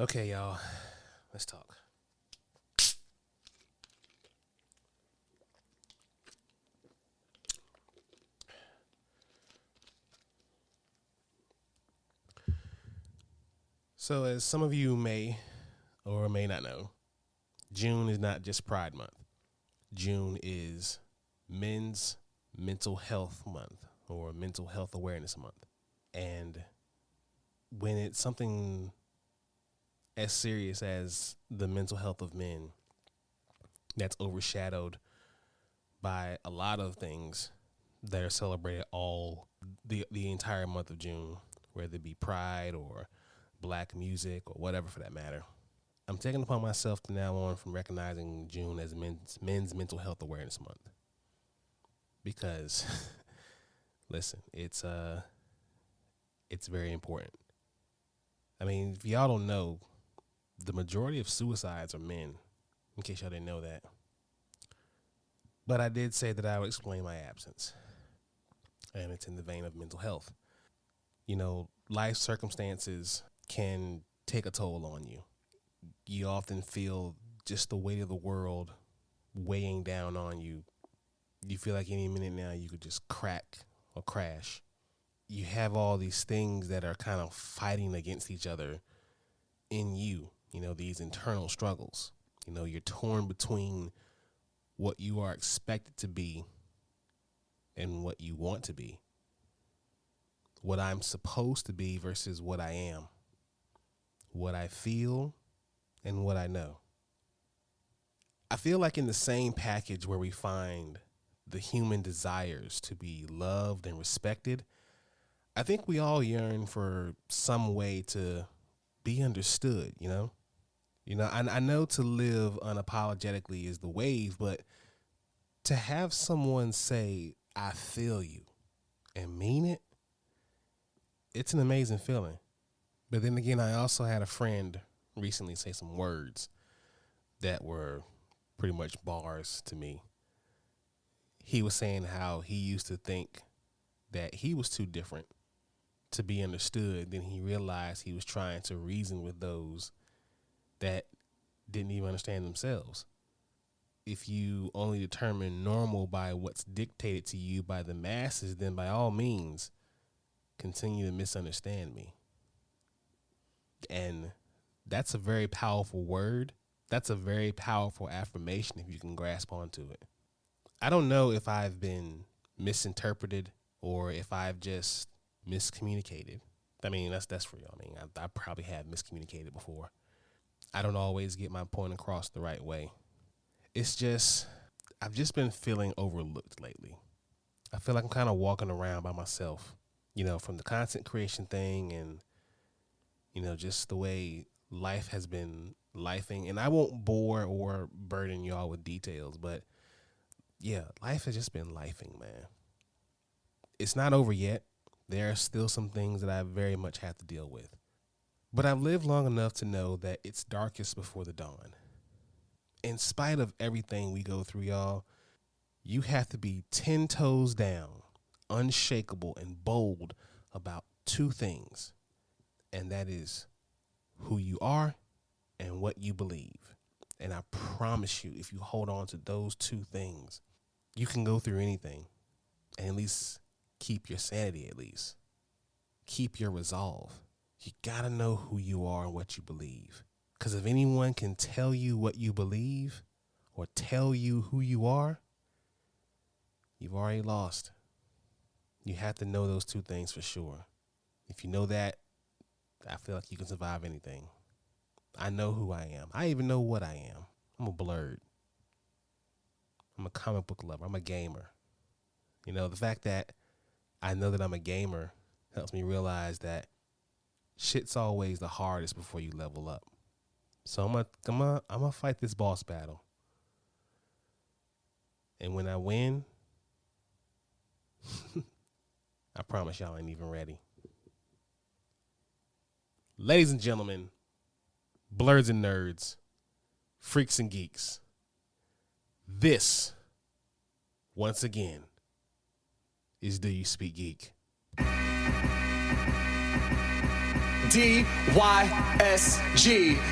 Okay, y'all, let's talk. So, as some of you may or may not know, June is not just Pride Month. June is Men's Mental Health Month or Mental Health Awareness Month. And when it's something as serious as the mental health of men that's overshadowed by a lot of things that are celebrated all the entire month of June, whether it be Pride or Black music or whatever for that matter. I'm taking upon myself to now on from recognizing June as men's Mental Health Awareness Month because, listen, it's very important. I mean, if y'all don't know, the majority of suicides are men. In case y'all didn't know that. But I did say that I would explain my absence. And it's in the vein of mental health. You know, life circumstances can take a toll on you. You often feel just the weight of the world weighing down on you. You feel like any minute now you could just crack or crash. You have all these things that are kind of fighting against each other in you, these internal struggles. You're torn between what you are expected to be and what you want to be. What I'm supposed to be versus what I am. What I feel and what I know. I feel like in the same package where we find the human desires to be loved and respected, I think we all yearn for some way to be understood, I know to live unapologetically is the wave, but to have someone say, I feel you and mean it, it's an amazing feeling. But then again, I also had a friend recently say some words that were pretty much bars to me. He was saying how he used to think that he was too different to be understood. Then he realized he was trying to reason with those that didn't even understand themselves. If you only determine normal by what's dictated to you by the masses, then by all means, continue to misunderstand me. And that's a very powerful word. That's a very powerful affirmation if you can grasp onto it. I don't know if I've been misinterpreted or if I've just miscommunicated. I mean, that's for real. I mean, I probably have miscommunicated before. I don't always get my point across the right way. It's just, I've just been feeling overlooked lately. I feel like I'm kind of walking around by myself, from the content creation thing and, just the way life has been lifing. And I won't bore or burden y'all with details, but yeah, life has just been lifing, man. It's not over yet. There are still some things that I very much have to deal with. But I've lived long enough to know that it's darkest before the dawn. In spite of everything we go through, y'all, you have to be 10 toes down, unshakable and bold about two things. And that is who you are and what you believe. And I promise you, if you hold on to those two things, you can go through anything and at least keep your sanity, at least. Keep your resolve. You got to know who you are and what you believe. Because if anyone can tell you what you believe or tell you who you are, you've already lost. You have to know those two things for sure. If you know that, I feel like you can survive anything. I know who I am. I even know what I am. I'm a blurred. I'm a comic book lover. I'm a gamer. The fact that I know that I'm a gamer helps me realize that shit's always the hardest before you level up. So I'm gonna fight this boss battle. And when I win, I promise y'all ain't even ready. Ladies and gentlemen, blurs and nerds, freaks and geeks, this, once again, is Do You Speak Geek? DYSG.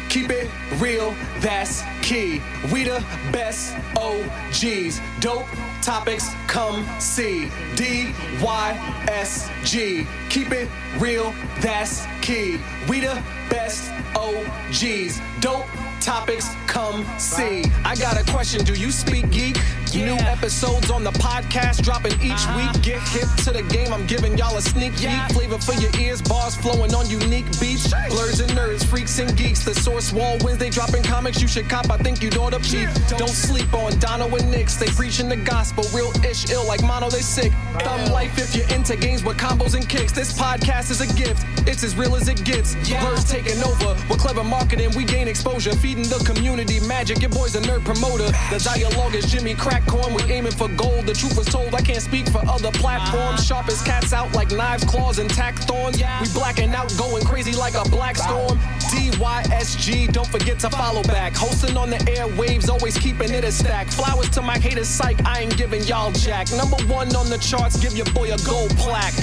Keep it real, that's key. We the best OGs. Dope topics, come see. DYSG. Keep it real, that's key. We the best OGs. Dope topics, come see. I got a question, do you speak geek? New episodes on the podcast dropping each week. Get hip to the game, I'm giving y'all a sneak peek. Flavor for your ears, bars flowing on unique beats. Blurs and nerds, freaks and geeks. The Source Wall, Wednesday dropping comics you should cop. I think you'd ought to peep. Don't sleep on Dono and Nix. They preaching the gospel, real ish, ill like mono, they sick. Thumb life if you're into games with combos and kicks. This podcast is a gift, it's as real as it gets. Blurs taking over, with clever marketing we gain exposure. Feeding the community magic, your boy's a nerd promoter. The dialogue is Jimmy Crackcorn, we aiming for gold. The truth was told, I can't speak for other platforms. Sharp as cats out like knives, claws, and tack thorns. We blacking out, going crazy like a black storm. DYSG, don't forget to follow back. Hosting on the airwaves, always keeping it a stack. Flowers to my haters, psych, I ain't giving y'all jack. Number one on the charts, give your boy a gold plaque.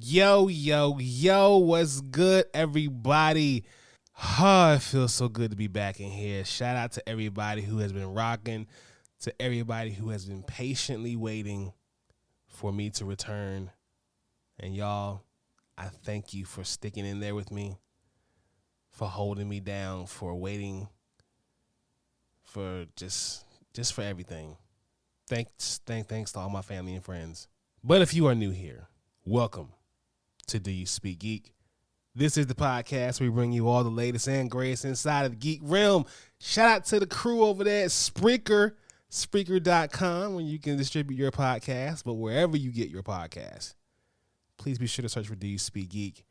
Yo, what's good, everybody? It feels so good to be back in here. Shout out to everybody who has been rocking, to everybody who has been patiently waiting for me to return. And y'all, I thank you for sticking in there with me, for holding me down, for waiting, for just for everything. Thanks to all my family and friends. But if you are new here, welcome to Do You Speak Geek? This is the podcast where we bring you all the latest and greatest inside of the geek realm. Shout out to the crew over there at Spreaker, Spreaker.com, where you can distribute your podcast. But wherever you get your podcast, please be sure to search for Do You Speak Geek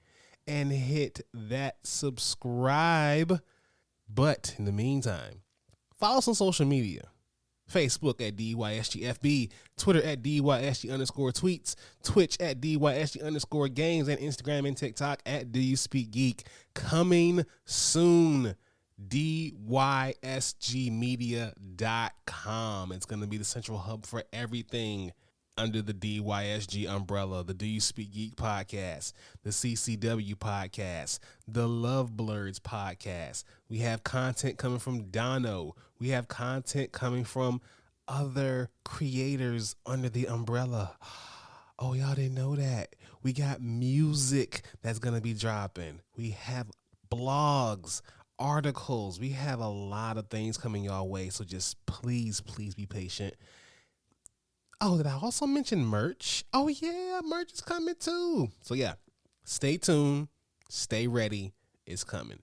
and hit that subscribe. But in the meantime, follow us on social media. Facebook at DYSGFB, Twitter at DYSG_tweets, Twitch at DYSG_games, and Instagram and TikTok at Do You Speak Geek. Coming soon, DYSGmedia.com. It's going to be the central hub for everything under the DYSG umbrella. The Do You Speak Geek podcast, the CCW podcast, the Love Blurs podcast. We have content coming from Dono. We have content coming from other creators under the umbrella. Oh, y'all didn't know that. We got music that's going to be dropping. We have blogs, articles. We have a lot of things coming your way. So just please be patient. Oh, did I also mention merch? Oh, yeah, merch is coming too. So, yeah, stay tuned. Stay ready. It's coming.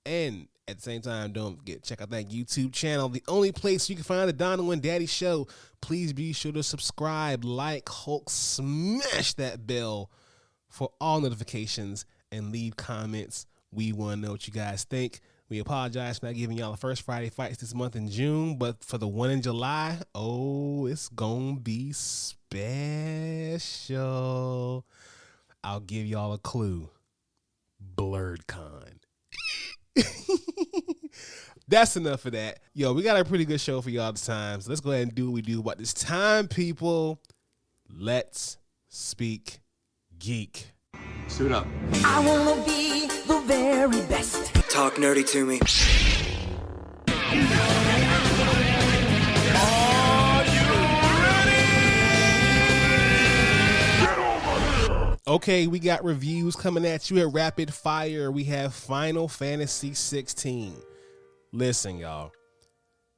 And at the same time, don't forget, check out that YouTube channel, the only place you can find the Dono and Daddy Show. Please be sure to subscribe, like, Hulk, smash that bell for all notifications, and leave comments. We want to know what you guys think. We apologize for not giving y'all the first Friday fights this month in June, but for the one in July, oh, it's going to be special. I'll give y'all a clue. BlurredCon. That's enough of that. Yo, we got a pretty good show for y'all this time, so let's go ahead and do what we do about this time, people. Let's speak geek. Suit up. I wanna be the very best. Talk nerdy to me. Okay, we got reviews coming at you at rapid fire. We have Final Fantasy 16. Listen, y'all.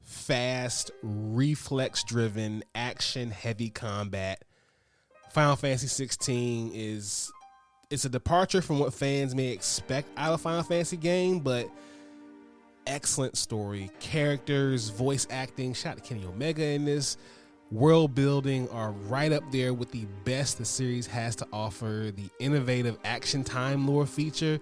Fast, reflex-driven, action-heavy combat. Final Fantasy 16 it's a departure from what fans may expect out of a Final Fantasy game, but excellent story, characters, voice acting. Shout out to Kenny Omega in this. World building are right up there with the best the series has to offer. The innovative action time lore feature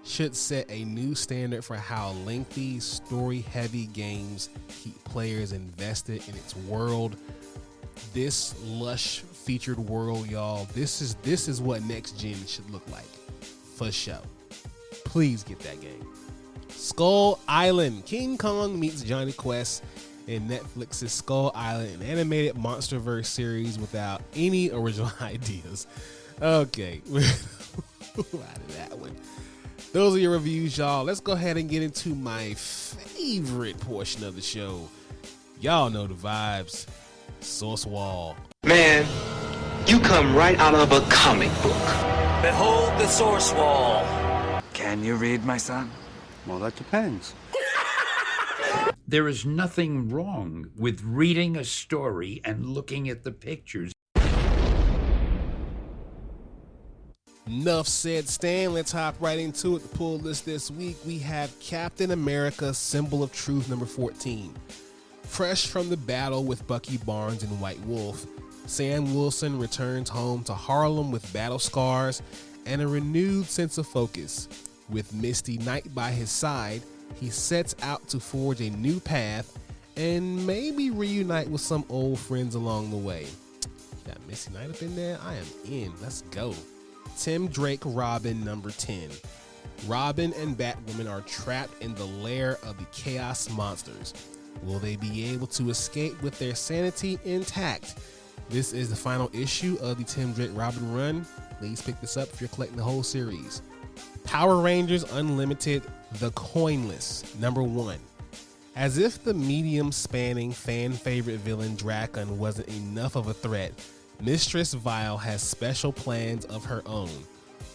should set a new standard for how lengthy, story-heavy games keep players invested in its world. This lush featured world, y'all, this is what next gen should look like. for sure. Please get that game. Skull Island. King Kong meets Johnny Quest in Netflix's Skull Island, an animated MonsterVerse series without any original ideas. Okay, we're out of that one. Those are your reviews, y'all. Let's go ahead and get into my favorite portion of the show. Y'all know the vibes. Source Wall. Man, you come right out of a comic book. Behold the source wall. Can you read, my son? Well, that depends. There is nothing wrong with reading a story and looking at the pictures. Enough said, Stan. Let's hop right into it. The pull list this week, we have Captain America, Symbol of Truth, number 14. Fresh from the battle with Bucky Barnes and White Wolf, Sam Wilson returns home to Harlem with battle scars and a renewed sense of focus. With Misty Knight by his side, he sets out to forge a new path and maybe reunite with some old friends along the way. Got Misty Knight up in there? I am in. Let's go. Tim Drake Robin, number 10. Robin and Batwoman are trapped in the lair of the Chaos Monsters. Will they be able to escape with their sanity intact? This is the final issue of the Tim Drake Robin run. Please pick this up if you're collecting the whole series. Power Rangers Unlimited, The Coinless, number 1. As if the medium-spanning fan-favorite villain Drakon wasn't enough of a threat, Mistress Vile has special plans of her own,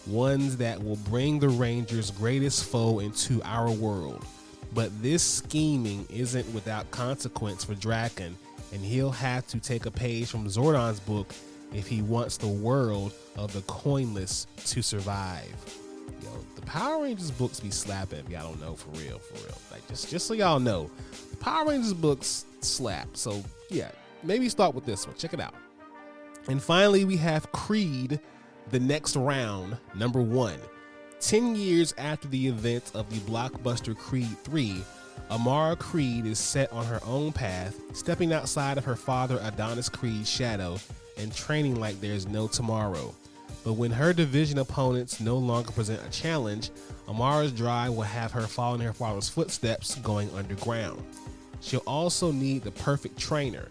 ones that will bring the Rangers' greatest foe into our world. But this scheming isn't without consequence for Drakon, and he'll have to take a page from Zordon's book if he wants the world of the Coinless to survive. Yo, the Power Rangers books be slapping if y'all don't know, for real. Like, just so y'all know, the Power Rangers books slap. So yeah, maybe start with this one. Check it out. And finally, we have Creed, The Next Round, number 1. 10 years after the events of the blockbuster Creed 3, Amara Creed is set on her own path, stepping outside of her father Adonis Creed's shadow and training like there's no tomorrow. But when her division opponents no longer present a challenge, Amara's drive will have her follow in her father's footsteps, going underground. She'll also need the perfect trainer,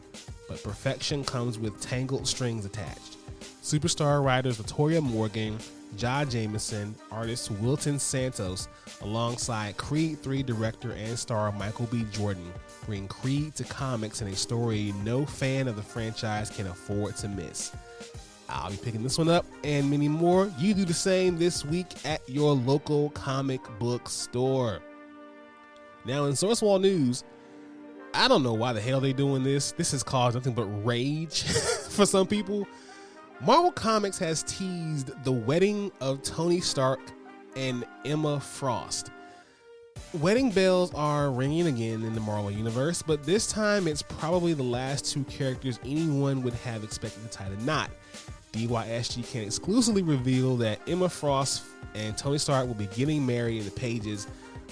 but perfection comes with tangled strings attached. Superstar writers Latoya Morgan, Ja Jameson, artist Wilton Santos, alongside Creed 3 director and star Michael B. Jordan, bring Creed to comics in a story no fan of the franchise can afford to miss. I'll be picking this one up and many more. You do the same this week at your local comic book store. Now in Source Wall news, I don't know why the hell they doing this. This has caused nothing but rage for some people. Marvel Comics has teased the wedding of Tony Stark and Emma Frost. Wedding bells are ringing again in the Marvel Universe, but this time it's probably the last two characters anyone would have expected to tie the knot. DYSG can exclusively reveal that Emma Frost and Tony Stark will be getting married in the pages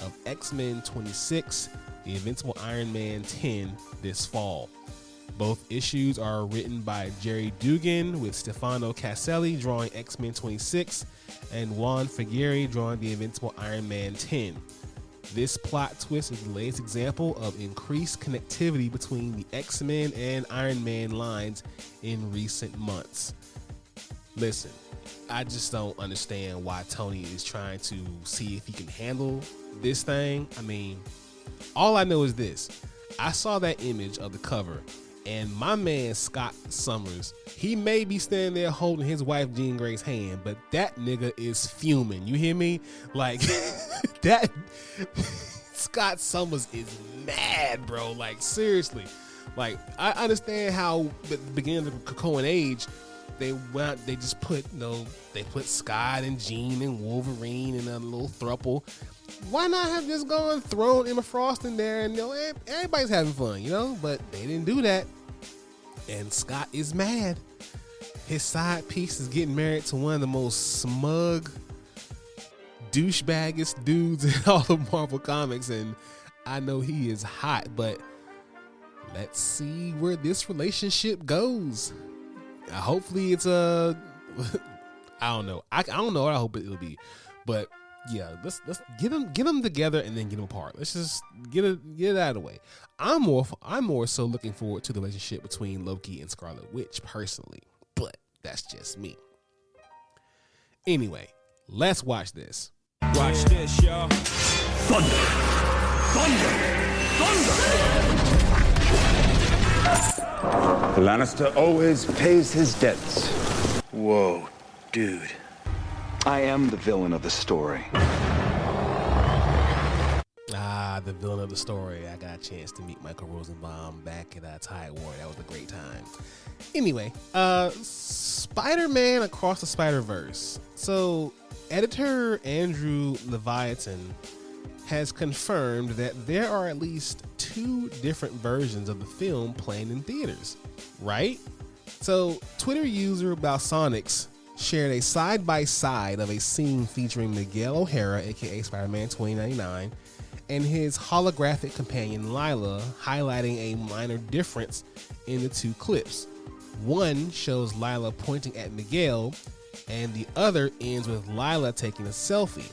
of X-Men 26, The Invincible Iron Man 10 this fall. Both issues are written by Jerry Dugan, with Stefano Caselli drawing X-Men 26 and Juan Figueri drawing The Invincible Iron Man 10. This plot twist is the latest example of increased connectivity between the X-Men and Iron Man lines in recent months. Listen, I just don't understand why Tony is trying to see if he can handle this thing. I mean, all I know is this. I saw that image of the cover, and my man Scott Summers, he may be standing there holding his wife Jean Grey's hand, but that nigga is fuming. You hear me? Like, that Scott Summers is mad, bro. Like, seriously. Like, I understand how at the beginning of the Krakoan age, they just put, they put Scott and Jean and Wolverine in a little throuple. Why not have just gone thrown Emma Frost in there and everybody's having fun, But they didn't do that. And Scott is mad. His side piece is getting married to one of the most smug, douchebaggest dudes in all of Marvel Comics, and I know he is hot, but let's see where this relationship goes. Hopefully it's I don't know. I don't know what I hope it'll be. But yeah, let's get them together and then get them apart. Let's just get it out of the way. I'm more so looking forward to the relationship between Loki and Scarlet Witch personally, but that's just me. Anyway, let's watch this. Watch this, y'all. Thunder! The Lannister always pays his debts. Whoa, dude. I am the villain of the story. The villain of the story. I got a chance to meet Michael Rosenbaum back at Tide War. That was a great time. Anyway, Spider-Man Across the Spider-Verse. So, editor Andrew Leviathan has confirmed that there are at least 2 different versions of the film playing in theaters, right? So, Twitter user Balsonics shared a side-by-side of a scene featuring Miguel O'Hara, aka Spider-Man 2099, and his holographic companion Lila, highlighting a minor difference in the 2 clips. One shows Lila pointing at Miguel, and the other ends with Lila taking a selfie.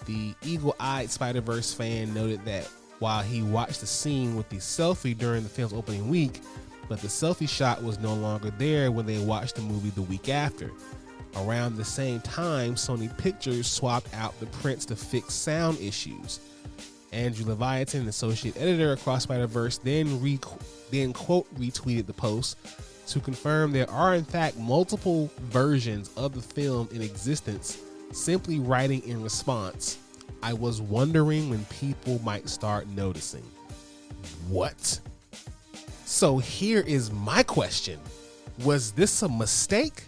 The eagle-eyed Spider-Verse fan noted that while he watched the scene with the selfie during the film's opening week, but the selfie shot was no longer there when they watched the movie the week after. Around the same time, Sony Pictures swapped out the prints to fix sound issues. Andrew Leviathan, associate editor across Spider-Verse, then quote retweeted the post to confirm there are in fact multiple versions of the film in existence, simply writing in response, "I was wondering when people might start noticing." What? So here is my question. Was this a mistake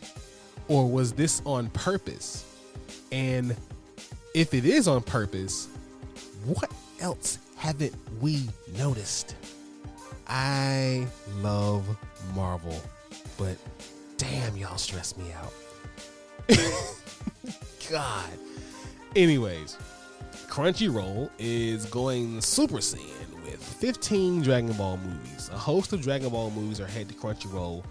or was this on purpose? And if it is on purpose, what else haven't we noticed? I love Marvel, but damn, y'all stress me out. God. Anyways, Crunchyroll is going Super Saiyan with 15 Dragon Ball movies. A host of Dragon Ball movies are headed to Crunchyroll.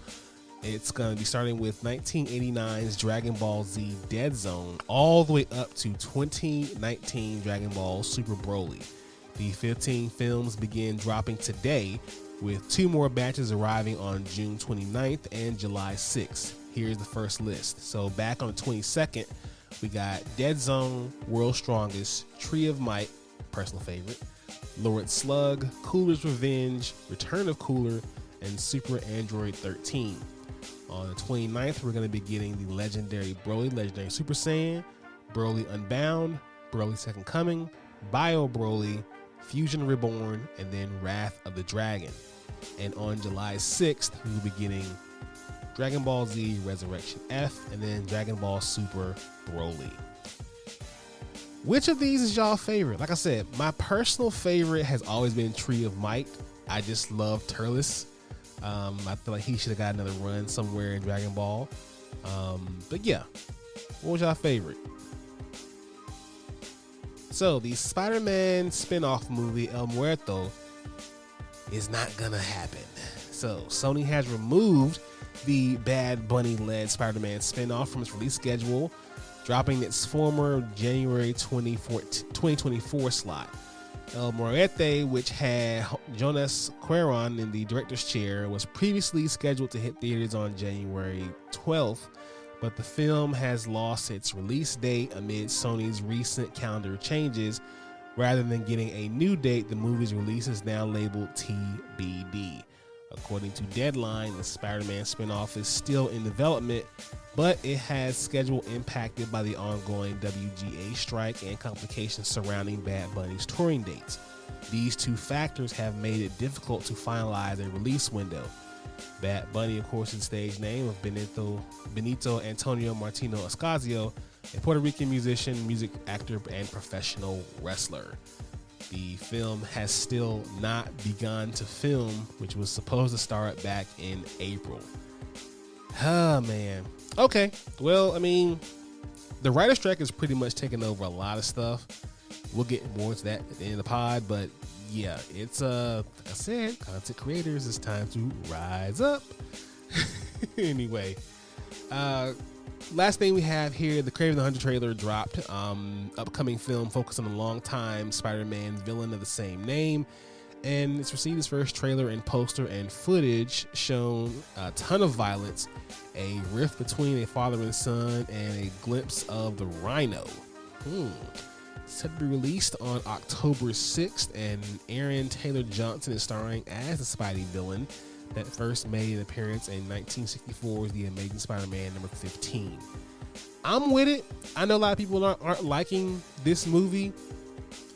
It's going to be starting with 1989's Dragon Ball Z Dead Zone all the way up to 2019 Dragon Ball Super Broly. The 15 films begin dropping today, with 2 more batches arriving on June 29th and July 6th. Here's the first list. So back on the 22nd, we got Dead Zone, World's Strongest, Tree of Might, personal favorite, Lord Slug, Cooler's Revenge, Return of Cooler, and Super Android 13. On the 29th, we're going to be getting the legendary Broly, Legendary Super Saiyan, Broly Unbound, Broly Second Coming, Bio Broly, Fusion Reborn, and then Wrath of the Dragon. And on July 6th, we will be getting Dragon Ball Z Resurrection F, and then Dragon Ball Super Broly. Which of these is y'all favorite? Like I said, my personal favorite has always been Tree of Might. I just love Turles. I feel like he should have got another run somewhere in Dragon Ball. But yeah, what was y'all favorite? So the Spider-Man spin-off movie El Muerto is not gonna happen. So Sony has removed the Bad Bunny-led Spider-Man spin-off from its release schedule, dropping its former January 2024 slot. El Muerto, which had Jonas Cuarón in the director's chair, was previously scheduled to hit theaters on January 12th, but the film has lost its release date amid Sony's recent calendar changes. Rather than getting a new date, the movie's release is now labeled TBD. According to Deadline, the Spider-Man spinoff is still in development, but it has schedule impacted by the ongoing WGA strike and complications surrounding Bad Bunny's touring dates. These 2 factors have made it difficult to finalize a release window. Bad Bunny, of course, is the stage name of Benito Antonio Martino Ocasio, a Puerto Rican musician, music actor, and professional wrestler. The film has still not begun to film, which was supposed to start back in April. Oh, man. Okay. Well, I mean, the writer's strike is pretty much taking over a lot of stuff. We'll get more into that at the end of the pod, but yeah, it's like I said, content creators, it's time to rise up. Anyway, last thing we have here, the Craven the Hunter trailer dropped. Upcoming film focused on a long-time Spider-Man villain of the same name. And it's received its first trailer and poster and footage shown a ton of violence, a rift between a father and son, and a glimpse of the Rhino. It's set to be released on October 6th, and Aaron Taylor Johnson is starring as the Spidey villain that first made an appearance in 1964's The Amazing Spider-Man number 15. I'm with it. I know a lot of people aren't liking this movie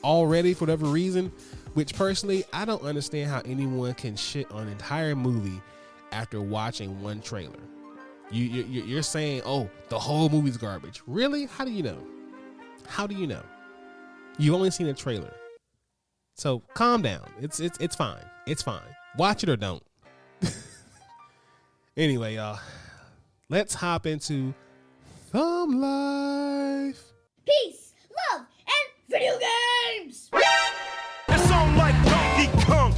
already for whatever reason, which personally, I don't understand how anyone can shit on an entire movie after watching one trailer. You're saying, oh, the whole movie's garbage. Really? How do you know? How do you know? You've only seen a trailer. So calm down. It's fine. It's fine. Watch it or don't. Anyway, y'all, let's hop into Thumb Life. Peace, love, and video games! It's on like Donkey Kong.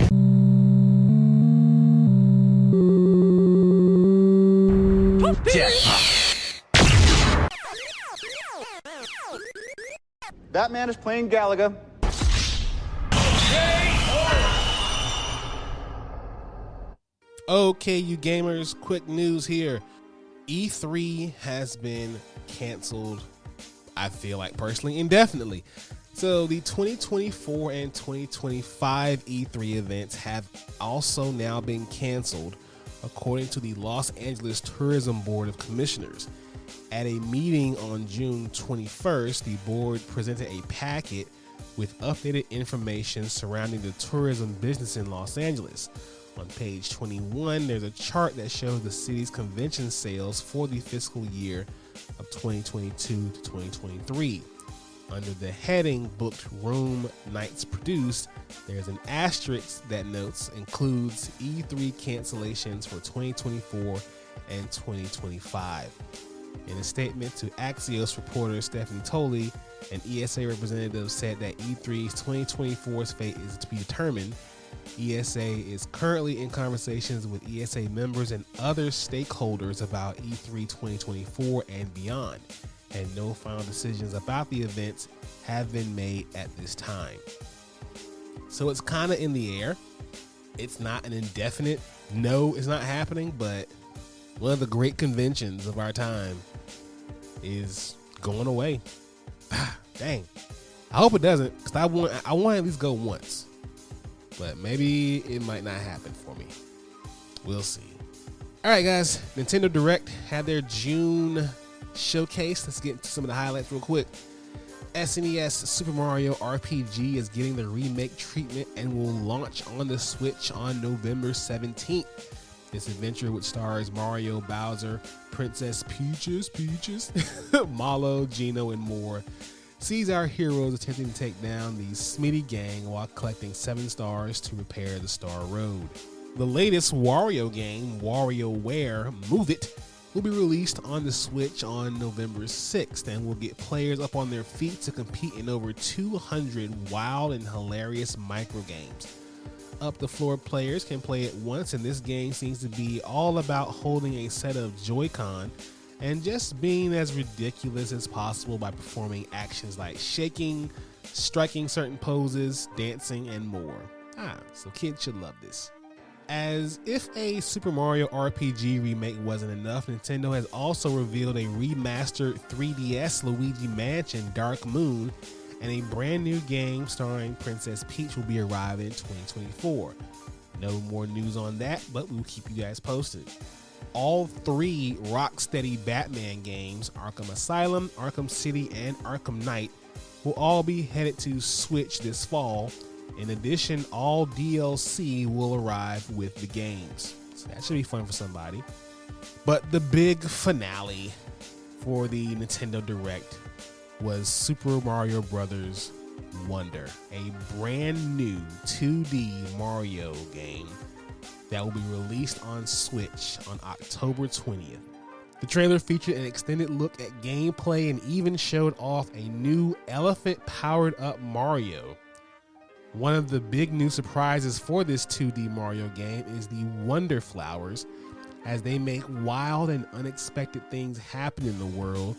That man is playing Galaga. Okay, you gamers, quick news here. E3 has been canceled, I feel like personally, indefinitely. So the 2024 and 2025 E3 events have also now been canceled, according to the Los Angeles Tourism Board of Commissioners. At a meeting on June 21st, the board presented a packet with updated information surrounding the tourism business in Los Angeles. On page 21, there's a chart that shows the city's convention sales for the fiscal year of 2022 to 2023. Under the heading Booked Room Nights Produced, there's an asterisk that notes includes E3 cancellations for 2024 and 2025. In a statement to Axios reporter Stephanie Tolley, an ESA representative said that E3's 2024's fate is to be determined. ESA is currently in conversations with ESA members and other stakeholders about E3 2024 and beyond, and no final decisions about the events have been made at this time. So it's kind of in the air. It's not an indefinite, no, it's not happening, but one of the great conventions of our time is going away. Dang. I hope it doesn't, because I want to at least go once. But maybe it might not happen for me. We'll see. All right, guys. Nintendo Direct had their June showcase. Let's get into some of the highlights real quick. SNES Super Mario RPG is getting the remake treatment and will launch on the Switch on November 17th. This adventure, which stars Mario, Bowser, Princess Peaches, Malo, Geno, and more, sees our heroes attempting to take down the Smitty gang while collecting 7 stars to repair the Star Road. The latest Wario game, WarioWare Move It, will be released on the Switch on November 6th and will get players up on their feet to compete in over 200 wild and hilarious microgames. Up the floor players can play it once, and this game seems to be all about holding a set of Joy-Con and just being as ridiculous as possible by performing actions like shaking, striking certain poses, dancing, and more. So kids should love this. As if a Super Mario RPG remake wasn't enough, Nintendo has also revealed a remastered 3DS Luigi Mansion Dark Moon, and a brand new game starring Princess Peach will be arriving in 2024. No more news on that, but we'll keep you guys posted. All 3 Rocksteady Batman games, Arkham Asylum, Arkham City, and Arkham Knight, will all be headed to Switch this fall. In addition, all DLC will arrive with the games. So that should be fun for somebody. But the big finale for the Nintendo Direct was Super Mario Bros. Wonder, a brand new 2D Mario game that will be released on Switch on October 20th. The trailer featured an extended look at gameplay and even showed off a new elephant-powered up Mario. One of the big new surprises for this 2D Mario game is the Wonder Flowers, as they make wild and unexpected things happen in the world,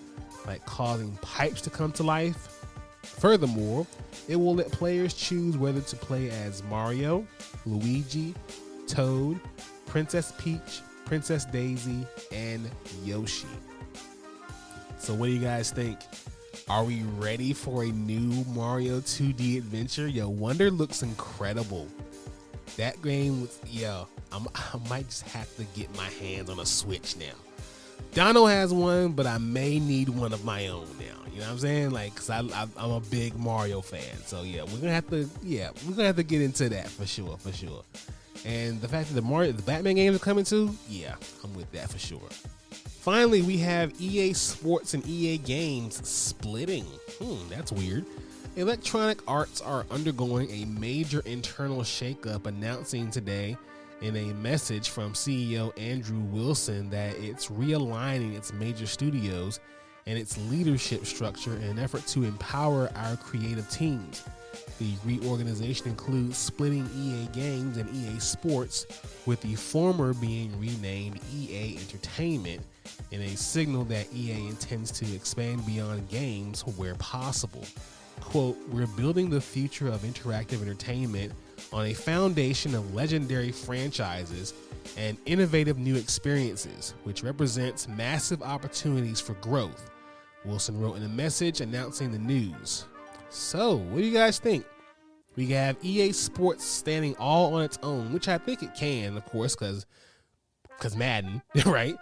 like causing pipes to come to life. Furthermore, it will let players choose whether to play as Mario, Luigi, Toad, Princess Peach, Princess Daisy, and Yoshi. So what do you guys think? Are we ready for a new Mario 2D adventure? Yo, Wonder looks incredible. That game was, I might just have to get my hands on a Switch now. Dono has one, but I may need one of my own now. You know what I'm saying? Like, cause I'm a big Mario fan. So yeah, we're gonna have to get into that for sure. And the fact that the Batman games are coming too, yeah, I'm with that for sure. Finally, we have EA Sports and EA Games splitting. That's weird. Electronic Arts are undergoing a major internal shakeup, announcing today in a message from CEO Andrew Wilson that it's realigning its major studios and its leadership structure in an effort to empower our creative teams. The reorganization includes splitting EA Games and EA Sports, with the former being renamed EA Entertainment, in a signal that EA intends to expand beyond games where possible. Quote, "We're building the future of interactive entertainment on a foundation of legendary franchises and innovative new experiences, which represents massive opportunities for growth," Wilson wrote in a message announcing the news. So, what do you guys think? We have EA Sports standing all on its own, which I think it can, of course, because Madden, right?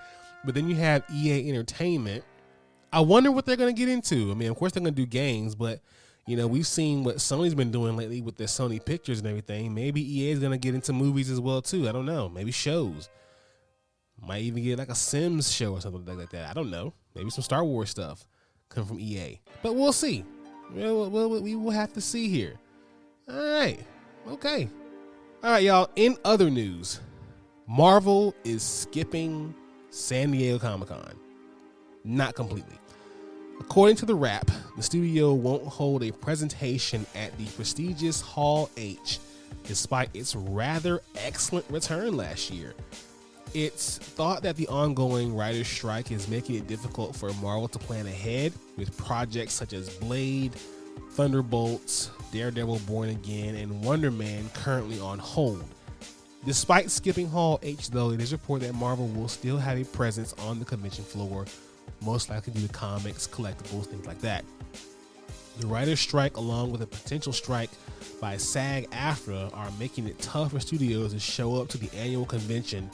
But then you have EA Entertainment. I wonder what they're going to get into. I mean, of course, they're going to do games, but we've seen what Sony's been doing lately with their Sony pictures and everything. Maybe EA is going to get into movies as well, too. I don't know. Maybe shows. Might even get like a Sims show or something like that. I don't know. Maybe some Star Wars stuff come from EA. But we'll see. We will have to see here. All right. Okay. All right, y'all. In other news, Marvel is skipping San Diego Comic-Con. Not completely. According to the Wrap, the studio won't hold a presentation at the prestigious Hall H, despite its rather excellent return last year. It's thought that the ongoing writer's strike is making it difficult for Marvel to plan ahead, with projects such as Blade, Thunderbolts, Daredevil Born Again, and Wonder Man currently on hold. Despite skipping Hall H, though, it is reported that Marvel will still have a presence on the convention floor, most likely due to comics, collectibles, things like that. The writer's strike, along with a potential strike by SAG-AFTRA, are making it tough for studios to show up to the annual convention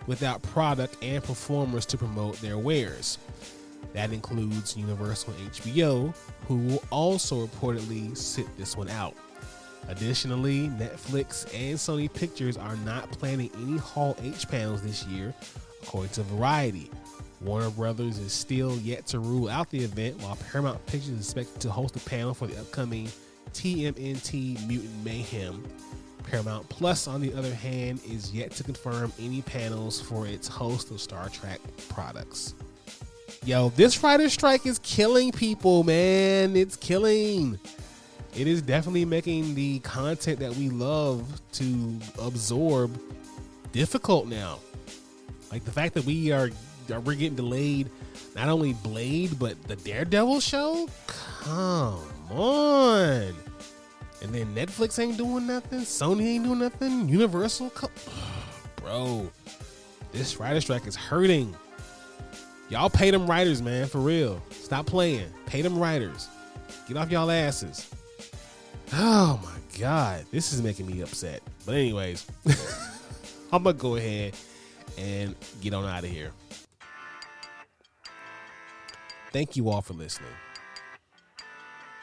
without product and performers to promote their wares. That includes Universal and HBO, who will also reportedly sit this one out. Additionally, Netflix and Sony Pictures are not planning any Hall H panels this year, according to Variety. Warner Brothers is still yet to rule out the event, while Paramount Pictures is expected to host a panel for the upcoming TMNT Mutant Mayhem. Paramount Plus, on the other hand, is yet to confirm any panels for its host of Star Trek products. Yo, this writer's strike is killing people, man. It's killing. It is definitely making the content that we love to absorb difficult now. Like the fact that we're getting delayed, not only Blade, but the Daredevil show? Come on. And then Netflix ain't doing nothing. Sony ain't doing nothing. Universal, bro, this writer strike is hurting. Y'all pay them writers, man, for real. Stop playing. Pay them writers. Get off y'all asses. Oh my God, this is making me upset. But anyways, I'm gonna go ahead and get on out of here. Thank you all for listening.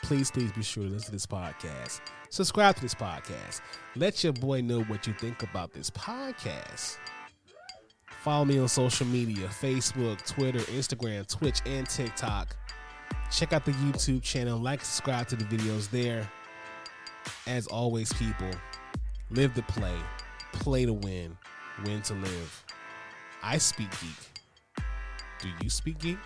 Please be sure to listen to this podcast. Subscribe to this podcast. Let your boy know what you think about this podcast. Follow me on social media, Facebook, Twitter, Instagram, Twitch, and TikTok. Check out the YouTube channel. Like and subscribe to the videos there. As always, people, live to play to win to live. I speak geek. Do you speak geek?